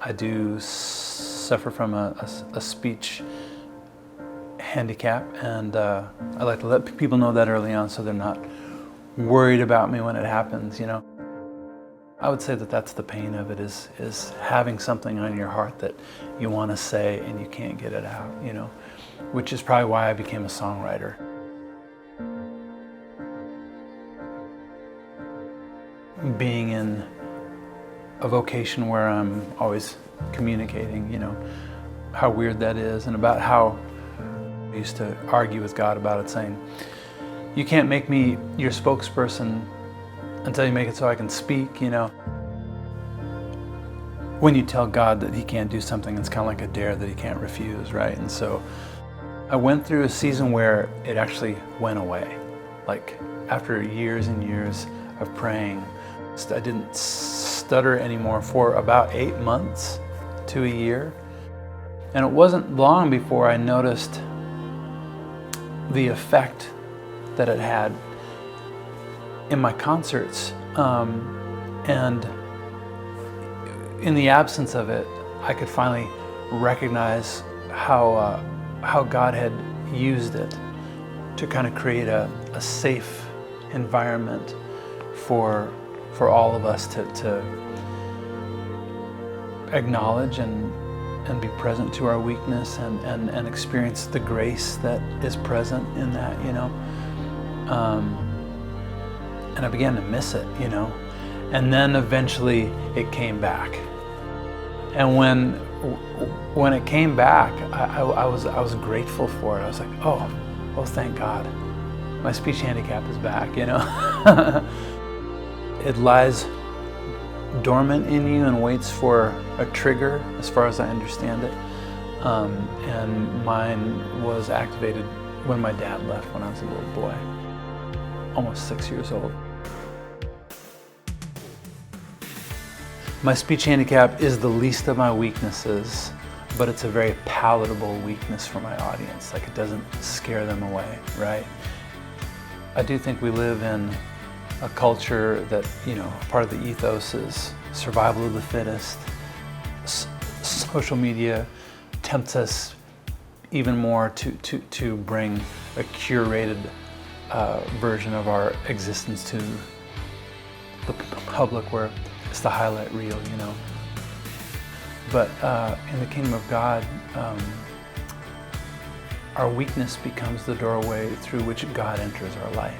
I do suffer from a speech handicap, and I like to let people know that early on so they're not worried about me when it happens, you know. I would say that that's the pain of it, is having something on your heart that you want to say and you can't get it out, you know, which is probably why I became a songwriter. Being in a vocation where I'm always communicating, you know, how weird that is, and about how I used to argue with God about it, saying, you can't make me your spokesperson until you make it so I can speak, you know. When you tell God that he can't do something, it's kind of like a dare that he can't refuse, right? And so I went through a season where it actually went away. Like after years and years of praying, I didn't stutter anymore for about 8 months to a year. And it wasn't long before I noticed the effect that it had in my concerts. And in the absence of it, I could finally recognize how God had used it to kind of create a safe environment for all of us to acknowledge and be present to our weakness and experience the grace that is present in that, you know. And I began to miss it, you know. And then eventually it came back. And when it came back, I was grateful for it. I was like, oh, thank God. My speech handicap is back, you know. It lies dormant in you and waits for a trigger, as far as I understand it. And mine was activated when my dad left when I was a little boy, almost 6 years old. My speech handicap is the least of my weaknesses, but it's a very palatable weakness for my audience. Like, it doesn't scare them away, right? I do think we live in a culture that, you know, part of the ethos is survival of the fittest. Social media tempts us even more to bring a curated version of our existence to the public, where it's the highlight reel, you know. But in the kingdom of God, our weakness becomes the doorway through which God enters our life.